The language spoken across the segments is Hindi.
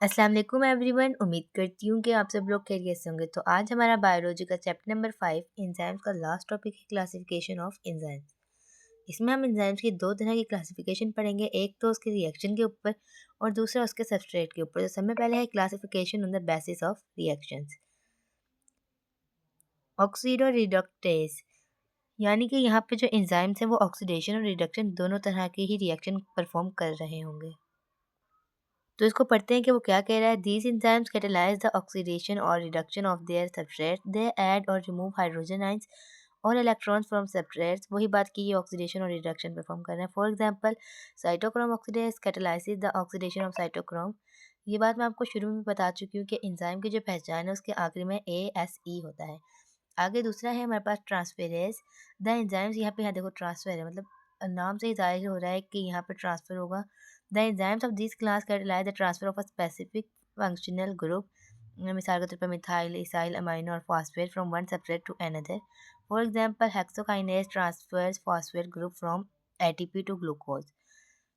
अस्सलाम वालेकुम एवरीवन। उम्मीद करती हूँ कि आप सब लोग खैरियत से होंगे। तो आज हमारा बायोलॉजी का चैप्टर नंबर 5 एंजाइम्स का लास्ट टॉपिक है क्लासिफिकेशन ऑफ एंजाइम्स। इसमें हम एंजाइम्स की दो तरह की क्लासिफिकेशन पढ़ेंगे, एक तो उसके रिएक्शन के ऊपर और दूसरा उसके सबस्ट्रेट के ऊपर। तो सबसे पहले है classification on the basis of reactions. Oxido reductase, यानी कि यहाँ पे जो एंजाइम्स हैं वो ऑक्सीडेशन और रिडक्शन दोनों तरह के ही रिएक्शन परफॉर्म कर रहे होंगे। तो इसको पढ़ते हैं कि वो क्या कह रहा है। These enzymes catalyse the oxidation और reduction of their substrate, they add और रिमूव हाइड्रोजन आइंस और इलेक्ट्रॉन्स फ्रॉम सबस्ट्रेट्स। वही बात की, ये ऑक्सीडेशन और रिडक्शन परफॉर्म कर रहे हैं। For example cytochrome oxidase catalyses the oxidation of cytochrome. ये बात मैं आपको शुरू में बता चुकी हूँ कि एंजाइम की जो पहचान है उसके आखिरी में ASE होता है। आगे दूसरा है हमारे पास ट्रांसफेरेज। द एंजाइम्स, यहाँ देखो ट्रांसफर है, मतलब नाम से ही जाहिर हो रहा है कि यहाँ पे ट्रांसफर होगा। The enzymes of this class catalyse the transfer of a specific functional group, मिसाल के तौर पर मिथाइल, इसाइल, अमाइनो और phosphate from one substrate to another. For example hexokinase transfers phosphate group from ATP to glucose.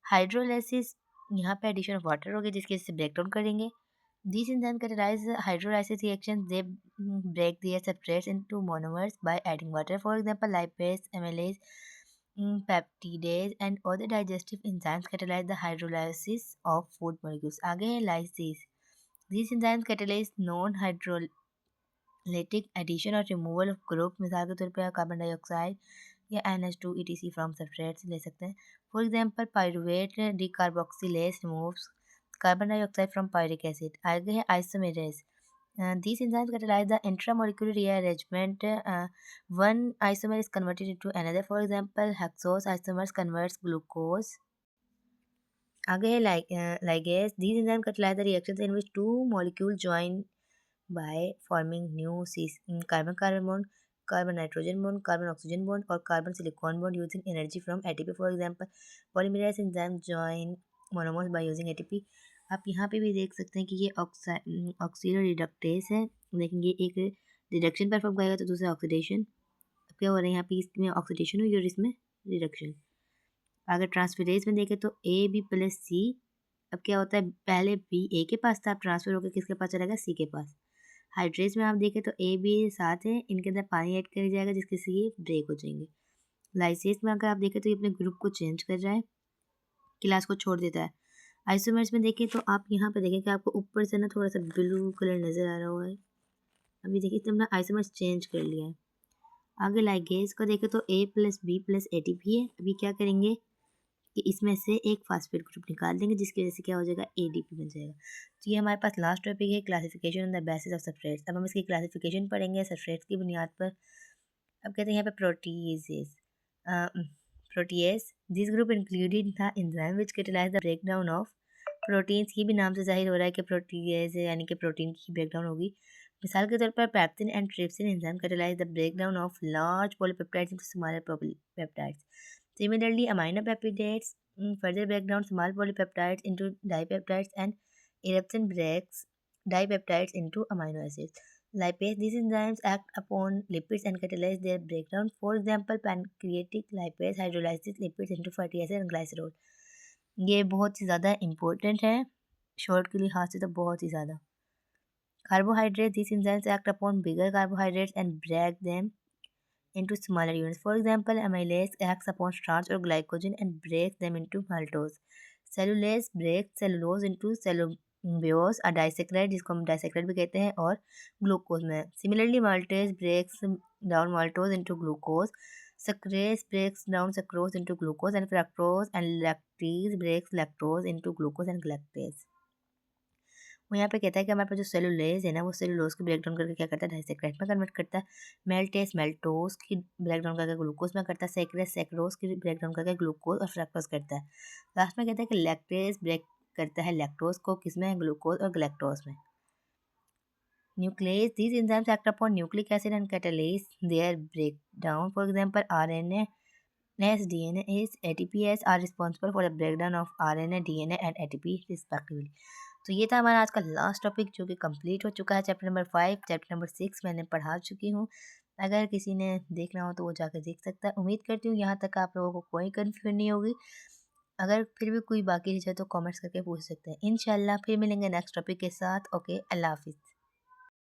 Hydrolysis, यहाँ पे एडिशन ऑफ वाटर होगी जिसकी वजह से ब्रेक डाउन करेंगे। These enzymes catalyze hydrolysis reactions. They break their substrates into monomers by adding water. For example, lipase, amylase, peptidase, and other digestive enzymes catalyze the hydrolysis of food molecules. आगे है lysis. These enzymes catalyze non-hydrolytic addition or removal of group, मिसाल के तौर पर कार्बन डाइऑक्साइड या NH2 etc from substrates ले सकते हैं. For example, pyruvate decarboxylase removes carbon dioxide from pyric acid. आगे है isomerase. These enzymes catalyze the intramolecular rearrangement. One isomer is converted into another. For example, hexose isomers converts glucose. आगे है ligase. These enzymes catalyze the reactions in which two molecules join by forming new carbon-carbon bond, carbon-nitrogen bond, carbon-oxygen bond, or carbon-silicon bond using energy from ATP. For example, polymerase enzymes join monomers by using ATP. आप यहाँ पे भी देख सकते हैं कि ये ऑक्सीडो रिडक्टेज है। देखेंगे एक रिडक्शन परफॉर्म करेगा तो दूसरा ऑक्सीडेशन। अब क्या हो रहा है, यहाँ पे इसमें ऑक्सीडेशन हुई और इसमें रिडक्शन। अगर ट्रांसफरेज में देखें तो AB+C। अब क्या होता है, पहले B A के पास था, अब ट्रांसफर होकर किसके पास चला गया, C के पास। हाइड्रेज में आप देखें तो A B साथ है, इनके अंदर पानी ऐड कर जाएगा जिसके से ये ब्रेक हो जाएंगे। लाइसेस में अगर आप देखें तो ये अपने ग्रुप को चेंज कर रहा है, क्लास को छोड़ देता है। आइसोमर्स में देखें तो आप यहाँ पे देखें कि आपको ऊपर से ना थोड़ा सा ब्लू कलर नज़र आ रहा हुआ है। अभी देखिए तो हमने आइसोमर्स चेंज कर लिया है। आगे लाइगेज को देखें तो A+B+ATP है। अभी क्या करेंगे कि इसमें से एक फास्फेट ग्रुप निकाल देंगे जिसकी वजह से क्या हो जाएगा, ADP बन जाएगा। तो ये हमारे पास लास्ट टॉपिक है classification on the basis of substrates. अब हम इसकी क्लासिफिकेशन पढ़ेंगे सबस्ट्रेट्स की बुनियाद पर। अब कहते हैं यहाँ पे proteases. Protease, this group included the enzyme which catalyse the breakdown of proteins. ये भी नाम से जाहिर हो रहा है कि प्रोटीएस यानी कि प्रोटीन की ब्रेकडाउन होगी। मिसाल के तौर पर pepsin and trypsin enzyme catalyse the breakdown of large polypeptides into smaller polypeptides. Similarly, aminopeptidates further break down small polypeptides into dipeptides, and eruption breaks dipeptides into amino acids. Lipase, these enzymes act upon lipids and catalyze their breakdown. For example, pancreatic lipase hydrolyzes lipids into fatty acid and glycerol. ये बहुत ही ज़्यादा इम्पोर्टेंट है, शॉर्ट के लिहाज से तो बहुत ही ज़्यादा। Carbohydrates, these enzymes act upon bigger carbohydrates and break them into smaller units. For example, amylase acts upon starch or glycogen and breaks them into maltose. Cellulase breaks cellulose into cellulose, a disaccharide जिसको हम disaccharide भी कहते हैं, और ग्लूकोज में। Similarly, maltase breaks down maltose into glucose. Sucrase breaks down sucrose into glucose, and fructose and lactase breaks lactose into glucose and galactase. वो यहाँ पे कहता है कि हमारे पास जो सेलुलोज है ना, वो सेलुलोज को ब्रेक डाउन करके क्या करता है, डाइसेक्राइड में कन्वर्ट करता है। मेल्टेस मेल्टोज की ब्रेक डाउन करके ग्लूकोज में करता है। सेक्रेस सेक्रोज की ब्रेक डाउन करके ग्लूकोज और फ्रक्टोज करता है। लास्ट में कहता है कि लैक्टेज ब्रेक करता है लैक्टोज को, किसमें, ग्लूकोज और गैलेक्टोज में। Nucleus, these enzymes act upon nucleic acid and catalyze their breakdown. For example, RNA as DNA is ATPase are responsible for the breakdown of RNA, DNA and ATP respectively. तो ये था हमारा आज का लास्ट टॉपिक जो कि कंप्लीट हो चुका है। चैप्टर नंबर 5, चैप्टर नंबर 6 मैंने पढ़ा चुकी हूँ। अगर किसी ने देखना हो तो वो जाकर देख सकता है। उम्मीद करती हूँ यहाँ तक आप लोगों को कोई कन्फ्यूजन नहीं होगी। अगर फिर भी कोई बाकी चीज़ है तो कमेंट्स करके पूछ सकते हैं। इंशाल्लाह फिर मिलेंगे नेक्स्ट टॉपिक के साथ। ओके, अल्लाह हाफ़िज़।